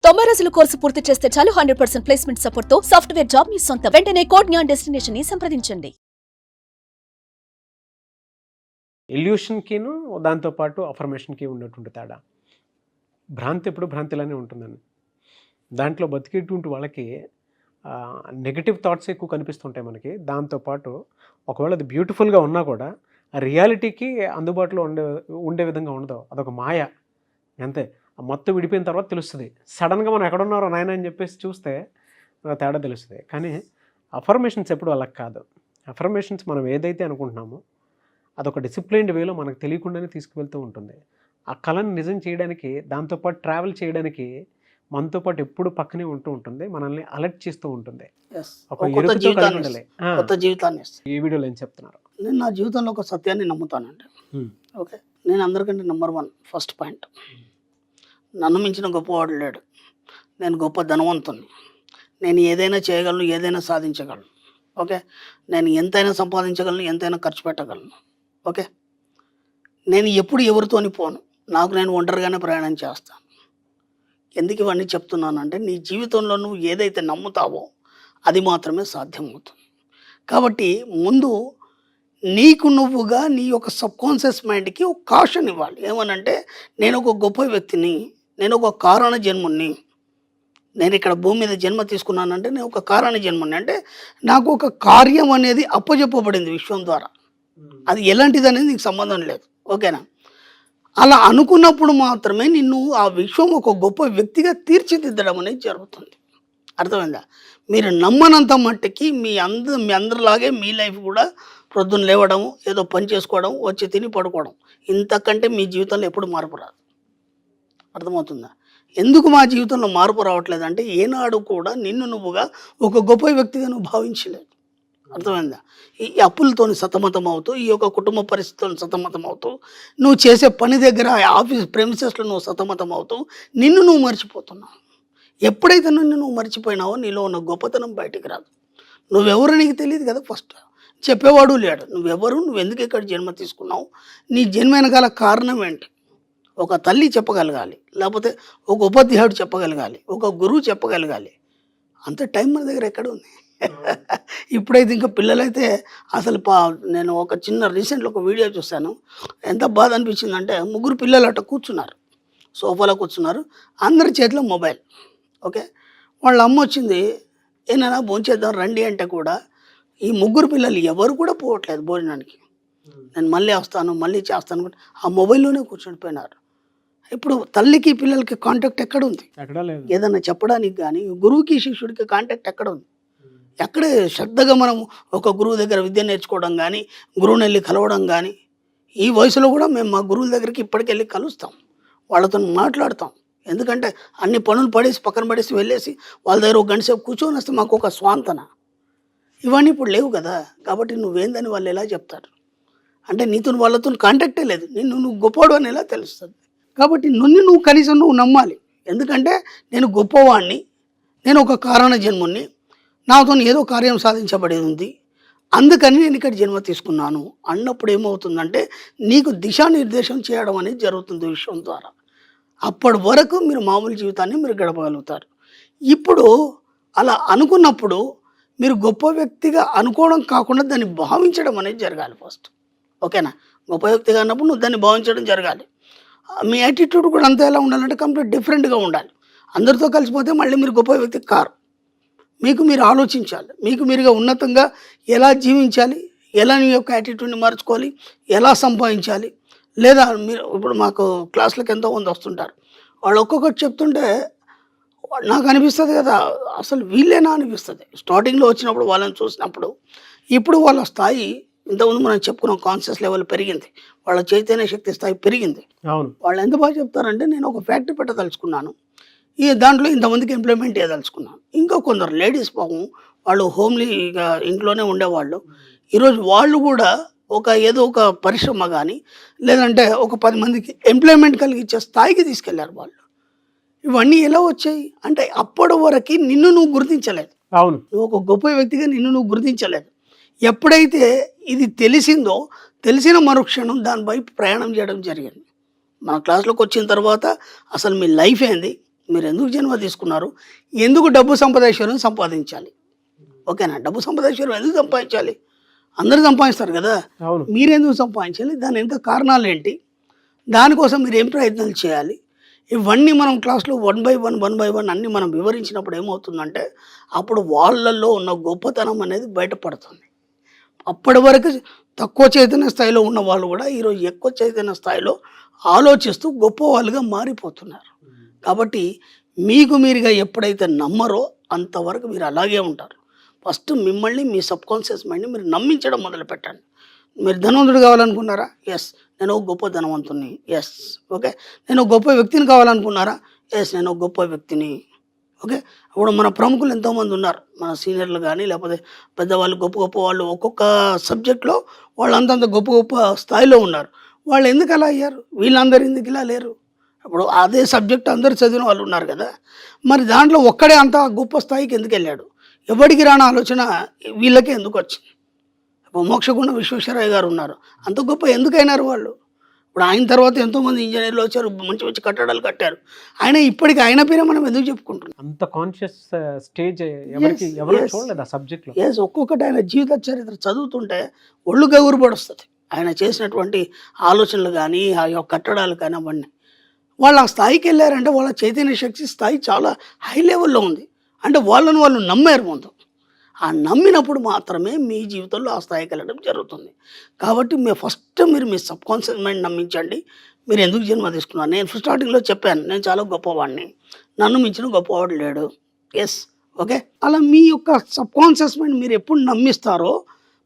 90 రోజుల కోర్సు పూర్తి చేస్తే చాలు 100% ప్లేస్మెంట్ సపోర్ట్ తో సాఫ్ట్వేర్ జాబ్ మీ సొంతం. వెంటనే కోడ్ జ్ఞాన్ డెస్టినేషన్ ని సంప్రదించండి. ఇల్యూషన్కిను దాంతోపాటు అఫర్మేషన్కి ఉన్నటువంటి తేడా. భ్రాంతి ఎప్పుడు భ్రాంతిలానే ఉంటుందని, దాంట్లో బతికేటువంటి వాళ్ళకి నెగటివ్ థాట్స్ ఎక్కువ కనిపిస్తుంటాయి మనకి. దాంతోపాటు ఒకవేళ అది బ్యూటిఫుల్గా ఉన్నా కూడా ఆ రియాలిటీకి అందుబాటులో ఉండే విధంగా ఉండదు. అదొక మాయ అంతే. మొత్తం విడిపోయిన తర్వాత తెలుస్తుంది. సడన్గా మనం ఎక్కడున్నారో నాయన అని చెప్పేసి చూస్తే తేడా తెలుస్తుంది. కానీ అఫర్మేషన్స్ ఎప్పుడు అలా కాదు. అఫర్మేషన్స్ మనం ఏదైతే అనుకుంటున్నామో అదొక డిసిప్లైన్డ్ వేలో మనకు తెలియకుండానే తీసుకువెళ్తూ ఉంటుంది. ఆ కళను నిజం చేయడానికి, దాంతోపాటు ట్రావెల్ చేయడానికి మనతో పాటు ఎప్పుడు పక్కనే ఉంటూ ఉంటుంది, మనల్ని అలర్ట్ చేస్తూ ఉంటుంది. ఒక ఎరుకతో కలిగి ఉండాలి. ఈ వీడియోలో ఏం చెప్తున్నారు? నేను నా జీవితంలో ఒక సత్యాన్ని నమ్ముతానండి. ఓకే, నేను అందరికంటే నెంబర్ 1 ఫస్ట్ పాయింట్. నన్ను మించిన గొప్పవాడు లేడు. నేను గొప్ప ధనవంతుని. నేను ఏదైనా చేయగలను, ఏదైనా సాధించగలను. ఓకే, నేను ఎంతైనా సంపాదించగలను, ఎంతైనా ఖర్చు పెట్టగలను. ఓకే, నేను ఎప్పుడు ఎవరితోని పోను. నాకు నేను ఒంటరిగానే ప్రయాణం చేస్తాను. ఎందుకు ఇవన్నీ చెప్తున్నానంటే, నీ జీవితంలో నువ్వు ఏదైతే నమ్ముతావో అది మాత్రమే సాధ్యమవుతుంది. కాబట్టి ముందు నీకు నువ్వుగా నీ యొక్క సబ్కాన్షియస్ మైండ్కి ఒక కాషన్ ఇవ్వాలి. ఏమనంటే, నేను ఒక గొప్ప వ్యక్తిని, నేను ఒక కారణ జన్ముని, నేను ఇక్కడ భూమి మీద జన్మ తీసుకున్నానంటే నేను ఒక కారణ జన్ముని. అంటే నాకు ఒక కార్యం అనేది అప్పచెప్పబడింది విశ్వం ద్వారా. అది ఎలాంటిది అనేది నీకు సంబంధం లేదు. ఓకేనా? అలా అనుకున్నప్పుడు మాత్రమే నిన్ను ఆ విశ్వం ఒక గొప్ప వ్యక్తిగా తీర్చిదిద్దడం అనేది జరుగుతుంది. అర్థమైందా? మీరు నమ్మనంత మట్టికి మీ అందరిలాగే మీ లైఫ్ కూడా ప్రొద్దున లేవడం, ఏదో పని చేసుకోవడం, వచ్చి తిని పడుకోవడం, ఇంతకంటే మీ జీవితంలో ఎప్పుడు మార్పు రాదు. అర్థమవుతుందా? ఎందుకు మా జీవితంలో మార్పు రావట్లేదంటే, ఏనాడు కూడా నిన్ను నువ్వుగా ఒక గొప్ప వ్యక్తిగా నువ్వు భావించలేదు. అర్థమైందా? ఈ అప్పులతో సతమతం అవుతూ, ఈ యొక్క కుటుంబ పరిస్థితులను సతమతం అవుతూ, నువ్వు చేసే పని దగ్గర ఆఫీస్ ప్రెమిసెస్లో నువ్వు సతమతం అవుతూ నిన్ను నువ్వు మర్చిపోతున్నావు. ఎప్పుడైతే నువ్వు మర్చిపోయినావో నీలో ఉన్న గొప్పతనం బయటికి రాదు. నువ్వెవరో నీకు తెలియదు కదా. ఫస్ట్ చెప్పేవాడు లేడు. నువ్వెవరు, నువ్వు ఎందుకు ఇక్కడ జన్మ తీసుకున్నావు, నీ జన్మ వెనకాల కారణం ఏంటి, ఒక తల్లి చెప్పగలగాలి, లేకపోతే ఒక ఉపాధ్యాయుడు చెప్పగలగాలి, ఒక గురువు చెప్పగలగాలి. అంత టైం మన దగ్గర ఎక్కడ ఉంది? ఇప్పుడైతే ఇంకా పిల్లలైతే అసలు నేను ఒక చిన్న రీసెంట్లో ఒక వీడియో చూశాను. ఎంత బాధ అనిపించిందంటే, 3 పిల్లలు అట్ట కూర్చున్నారు, సోఫాలో కూర్చున్నారు, అందరి చేతిలో మొబైల్. ఓకే, వాళ్ళ అమ్మ వచ్చింది, ఏమైనా భోంచేద్దాం రండి అంటే కూడా ఈ 3 పిల్లలు ఎవరు కూడా పోవట్లేదు భోజనానికి. నేను మళ్ళీ వస్తాను, మళ్ళీ చేస్తాను, ఆ మొబైల్లోనే కూర్చుండిపోయినారు. ఇప్పుడు తల్లికి పిల్లలకి కాంటాక్ట్ ఎక్కడ ఉంది? ఏదన్నా చెప్పడానికి కానీ గురువుకి శిష్యుడికి కాంటాక్ట్ ఎక్కడ ఉంది? ఎక్కడే శ్రద్ధగా మనం ఒక గురువు దగ్గర విద్య నేర్చుకోవడం కానీ, గురువుని వెళ్ళి కలవడం కానీ, ఈ వయసులో కూడా మేము మా గురువుల దగ్గరికి ఇప్పటికెళ్ళి కలుస్తాం, వాళ్ళతో మాట్లాడతాం. ఎందుకంటే అన్ని పనులు పడేసి పక్కన పడేసి వెళ్ళేసి వాళ్ళ దగ్గర ఒక గంట సేపు కూర్చొని వస్తే మాకు ఒక స్వాంతన. ఇవన్నీ ఇప్పుడు లేవు కదా. కాబట్టి నువ్వేందని వాళ్ళు ఎలా చెప్తారు? అంటే నీతో వాళ్ళతో కాంటాక్టే లేదు. నువ్వు గొప్పవాడు అని ఎలా తెలుస్తుంది? కాబట్టి నువ్వు కనీసం నువ్వు నమ్మాలి. ఎందుకంటే నేను గొప్పవాడిని, నేను ఒక కారణ జన్ముని, నాతో ఏదో కార్యం సాధించబడేది ఉంది, అందుకని నేను ఇక్కడ జన్మ తీసుకున్నాను అన్నప్పుడు ఏమవుతుందంటే, నీకు దిశానిర్దేశం చేయడం అనేది జరుగుతుంది విషయం ద్వారా. అప్పటి వరకు మీరు మామూలు జీవితాన్ని మీరు గడపగలుగుతారు. ఇప్పుడు అలా అనుకున్నప్పుడు మీరు గొప్ప వ్యక్తిగా అనుకోవడం కాకుండా దాన్ని భావించడం అనేది జరగాలి ఫస్ట్. ఓకేనా? గొప్ప వ్యక్తిగా అన్నప్పుడు నువ్వు దాన్ని భావించడం జరగాలి. మీ యాటిట్యూడ్ కూడా అంతా ఎలా ఉండాలంటే కంప్లీట్ డిఫరెంట్గా ఉండాలి. అందరితో కలిసిపోతే మళ్ళీ మీరు గొప్ప వ్యక్తి కారు. మీకు మీరు ఆలోచించాలి, మీకు మీరుగా ఉన్నతంగా ఎలా జీవించాలి, ఎలా నీ యొక్క యాటిట్యూడ్ని మార్చుకోవాలి, ఎలా సంపాదించాలి. లేదా మీరు ఇప్పుడు మాకు క్లాసులకు ఎంతోమంది వస్తుంటారు, వాళ్ళు ఒక్కొక్కటి చెప్తుంటే నాకు అనిపిస్తుంది కదా, అసలు వీళ్ళేనా అనిపిస్తుంది. స్టార్టింగ్లో వచ్చినప్పుడు వాళ్ళని చూసినప్పుడు, ఇప్పుడు వాళ్ళ స్థాయి ఇంతకుముందు మనం చెప్పుకున్నాం, కాన్షియస్ లెవెల్ పెరిగింది, వాళ్ళ చైతన్య శక్తి స్థాయి పెరిగింది. వాళ్ళు ఎంత బాగా చెప్తారంటే, నేను ఒక ఫ్యాక్టరీ పెట్టదలుచుకున్నాను, దాంట్లో ఇంతమందికి ఎంప్లాయ్మెంట్ చేయదలుచుకున్నాను. ఇంకా కొందరు లేడీస్ పాపం వాళ్ళు హోమ్లీగా ఇంట్లోనే ఉండేవాళ్ళు, ఈరోజు వాళ్ళు కూడా ఏదో ఒక పరిశ్రమ కానీ లేదంటే ఒక 10 మందికి ఎంప్లాయ్మెంట్ కలిగించే స్థాయికి తీసుకెళ్లారు వాళ్ళు. ఇవన్నీ ఎలా వచ్చాయి అంటే, అప్పటి వరకు నిన్ను నువ్వు గుర్తించలేదు. అవును, నువ్వు ఒక గొప్ప వ్యక్తిగా నిన్ను నువ్వు గుర్తించలేదు. ఎప్పుడైతే ఇది తెలిసిందో, తెలిసిన మరుక్షణం దాని వైపు ప్రయాణం చేయడం జరిగింది. మన క్లాస్లోకి వచ్చిన తర్వాత అసలు మీ లైఫ్ ఏంది, మీరు ఎందుకు జన్మ తీసుకున్నారు, ఎందుకు డబ్బు సంపదేశ్వరం సంపాదించాలి, ఓకేనా? డబ్బు సంపదేశ్వరం ఎందుకు సంపాదించాలి? అందరూ సంపాదిస్తారు కదా, అవును. మీరెందుకు సంపాదించాలి, దాని వెనుక కారణాలు ఏంటి, దానికోసం మీరు ఏం ప్రయత్నాలు చేయాలి, ఇవన్నీ మనం క్లాస్లో 1 by 1 అన్నీ మనం వివరించినప్పుడు ఏమవుతుందంటే అప్పుడు వాళ్ళల్లో ఉన్న గొప్పతనం అనేది బయటపడుతుంది. అప్పటి వరకు తక్కువ చైతన్య స్థాయిలో ఉన్న వాళ్ళు కూడా ఈరోజు ఎక్కువ చైతన్య స్థాయిలో ఆలోచిస్తూ గొప్ప వాళ్ళుగా మారిపోతున్నారు. కాబట్టి మీకు మీరుగా ఎప్పుడైతే నమ్మరో అంతవరకు మీరు అలాగే ఉంటారు. ఫస్ట్ మిమ్మల్ని మీ సబ్కాన్షియస్ మైండ్ని మీరు నమ్మించడం మొదలు పెట్టండి. మీరు ధనవంతుడు కావాలనుకున్నారా? ఎస్, నేను ఒక గొప్ప ధనవంతుని. Yes, okay. నేను ఒక గొప్ప వ్యక్తిని కావాలనుకున్నారా? ఎస్, నేను ఒక గొప్ప వ్యక్తిని. ఓకే. ఇప్పుడు మన ప్రముఖులు ఎంతోమంది ఉన్నారు, మన సీనియర్లు కానీ లేకపోతే పెద్దవాళ్ళు, గొప్ప గొప్ప వాళ్ళు, ఒక్కొక్క సబ్జెక్ట్లో వాళ్ళు అంతంత గొప్ప గొప్ప స్థాయిలో ఉన్నారు. వాళ్ళు ఎందుకు అలా అయ్యారు, వీళ్ళందరూ ఎందుకు ఇలా లేరు? ఇప్పుడు అదే సబ్జెక్ట్ అందరు చదివిన వాళ్ళు ఉన్నారు కదా, మరి దాంట్లో ఒక్కడే అంత గొప్ప స్థాయికి ఎందుకు వెళ్ళాడు? ఎవరికి రాని ఆలోచన వీళ్ళకే ఎందుకు వచ్చింది? ఇప్పుడు మోక్షగుండ విశ్వేశ్వరయ్య గారు ఉన్నారు, అంత గొప్ప ఎందుకైనారు వాళ్ళు? ఇప్పుడు ఆయన తర్వాత ఎంతోమంది ఇంజనీర్లు వచ్చారు, మంచి మంచి కట్టడాలు కట్టారు. ఆయన ఇప్పటికి ఆయన పేరే మనం ఎందుకు చెప్పుకుంటున్నాం? అంత కాన్షియస్ స్టేజ్ ఎవరు చూడలేదు ఆ సబ్జెక్ట్లో. ఎస్, ఒక్కొక్కటి ఆయన జీవిత చరిత్ర చదువుతుంటే ఒళ్ళు గగురు పడుస్తుంది. ఆయన చేసినటువంటి ఆలోచనలు కానీ ఆ యొక్క కట్టడాలు కానీ అవన్నీ వాళ్ళు ఆ స్థాయికి వెళ్ళారంటే వాళ్ళ చైతన్య శక్తి స్థాయి చాలా హై లెవెల్లో ఉంది. అంటే వాళ్ళను వాళ్ళు నమ్మారు ముందు. ఆ నమ్మినప్పుడు మాత్రమే మీ జీవితంలో ఆ స్థాయికి వెళ్ళడం జరుగుతుంది. కాబట్టి మీరు మీ సబ్కాన్షియస్ మైండ్ నమ్మించండి. మీరు ఎందుకు జన్మ తీసుకున్నారు? నేను స్టార్టింగ్లో చెప్పాను, నేను చాలా గొప్పవాడిని, నన్ను మించిన గొప్పవాడు లేడు. Yes, okay. అలా మీ యొక్క సబ్కాన్షియస్ మైండ్ మీరు ఎప్పుడు నమ్మిస్తారో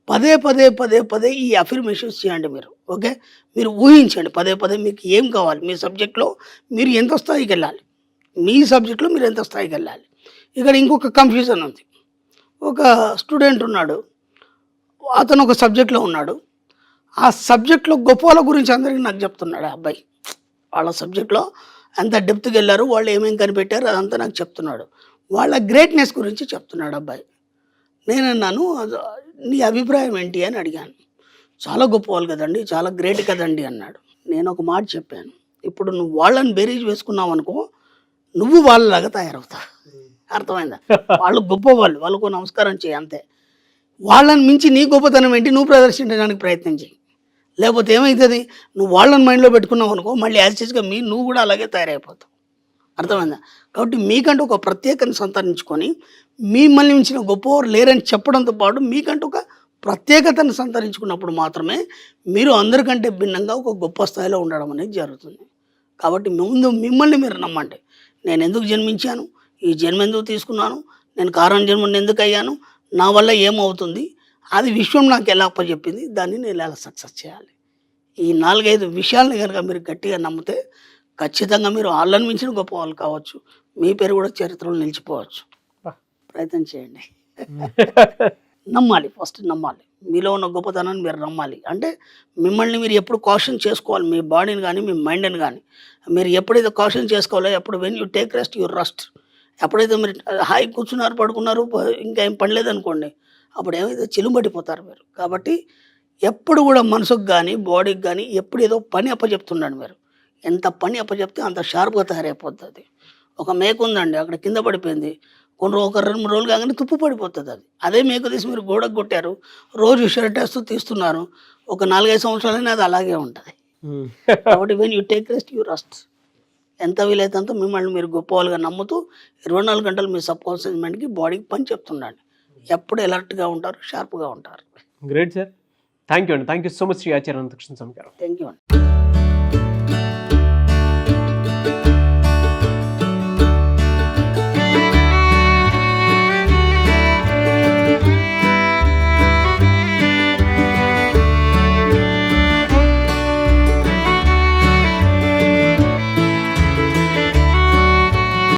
పదే ఈ అఫర్మేషన్స్ చేయండి మీరు. ఓకే. మీరు ఊహించండి పదే మీకు ఏం కావాలి, మీ సబ్జెక్ట్లో మీరు ఎంత స్థాయికి వెళ్ళాలి, మీ సబ్జెక్ట్లో మీరు ఎంత స్థాయికి వెళ్ళాలి. ఇక్కడ ఇంకొక కన్ఫ్యూజన్ ఉంది. ఒక స్టూడెంట్ ఉన్నాడు, అతను ఒక సబ్జెక్ట్లో ఉన్నాడు. ఆ సబ్జెక్ట్లో గొప్ప వాళ్ళ గురించి అందరికీ నాకు చెప్తున్నాడు ఆ అబ్బాయి. వాళ్ళ సబ్జెక్ట్లో ఎంత డెప్త్కి వెళ్ళారు, వాళ్ళు ఏమేమి కనిపెట్టారు అదంతా నాకు చెప్తున్నాడు. వాళ్ళ గ్రేట్నెస్ గురించి చెప్తున్నాడు అబ్బాయి. నేనన్నాను, నీ అభిప్రాయం ఏంటి అని అడిగాను. చాలా గొప్ప వాళ్ళు కదండి, చాలా గ్రేట్ కదండి అన్నాడు. నేను ఒక మాట చెప్పాను, ఇప్పుడు నువ్వు వాళ్ళని బేరీజ్ వేసుకున్నావు అనుకో, నువ్వు వాళ్ళలాగా తయారవుతావు. అర్థమైందా? వాళ్ళు గొప్పవాళ్ళు, వాళ్ళకు నమస్కారం చేయి అంతే. వాళ్ళని మించి నీ గొప్పతనం ఏంటి నువ్వు ప్రదర్శించడానికి ప్రయత్నం చేయి. లేకపోతే ఏమవుతుంది, నువ్వు వాళ్ళని మైండ్లో పెట్టుకున్నావు అనుకో, మళ్ళీ యాజిటీస్గా నువ్వు కూడా అలాగే తయారైపోతావు. అర్థమైందా? కాబట్టి మీకంటూ ఒక ప్రత్యేకతను సంతరించుకొని మిమ్మల్ని మించిన గొప్పవారు లేరని చెప్పడంతో పాటు మీకంటూ ఒక ప్రత్యేకతను సంతరించుకున్నప్పుడు మాత్రమే మీరు అందరికంటే భిన్నంగా ఒక గొప్ప స్థాయిలో ఉండడం అనేది జరుగుతుంది. కాబట్టి ముందు మిమ్మల్ని మీరు నమ్మండి. నేను ఎందుకు జన్మించాను, ఈ జన్మ ఎందుకు తీసుకున్నాను, నేను కారణ జన్మని ఎందుకు అయ్యాను, నా వల్ల ఏమవుతుంది, అది విశ్వం నాకు ఎలా అప్పచెప్పింది, దాన్ని నేను ఎలా సక్సెస్ చేయాలి. ఈ 4-5 విషయాలను కనుక మీరు గట్టిగా నమ్మితే ఖచ్చితంగా మీరు వాళ్ళని మించిన గొప్ప వాళ్ళు కావచ్చు, మీ పేరు కూడా చరిత్రలో నిలిచిపోవచ్చు. ప్రయత్నం చేయండి. నమ్మాలి, ఫస్ట్ నమ్మాలి. మీలో ఉన్న గొప్పతనాన్ని మీరు నమ్మాలి. అంటే మిమ్మల్ని మీరు ఎప్పుడు కాషన్ చేసుకోవాలి, మీ బాడీని కానీ మీ మైండ్ని కానీ. మీరు ఎప్పుడైతే కాషన్ చేసుకోవాలో, ఎప్పుడు when you take rest you rust. ఎప్పుడైతే మీరు హాయి కూర్చున్నారు, పడుకున్నారు, ఇంకా ఏం పని లేదనుకోండి, అప్పుడు ఏమైతే చిలుంబడిపోతారు మీరు. కాబట్టి ఎప్పుడు కూడా మనసుకు కానీ బాడీకి కానీ ఎప్పుడు ఏదో పని అప్పచెప్తున్నాడు మీరు. ఎంత పని అప్పచెప్తే అంత షార్ప్గా తయారైపోతుంది. ఒక మేక ఉందండి, అక్కడ కింద పడిపోయింది, ఒక 2-3 రోజులు కాగానే తుప్పు పడిపోతుంది. అదే మేక తీసి మీరు గోడకు కొట్టారు, రోజు షర్ట్ వేస్తూ తీస్తున్నారు, ఒక 4-5 సంవత్సరాలైనా అది అలాగే ఉంటుంది. కాబట్టి when you take rest you rest. ఎంత వీలైతే అంత మిమ్మల్ని మీరు గొప్పవాళ్ళుగా నమ్ముతూ 24 గంటలు మీ సబ్కాన్షియస్ మైండ్కి బాడీకి పని చెప్తుండండి. ఎప్పుడు అలర్ట్గా ఉంటారు, షార్ప్గా ఉంటారు. గ్రేట్ సార్, థ్యాంక్ యూ అండి. Thank you so much Shri Acharya Anantakrishna Swami గారు. థ్యాంక్ యూ అండి.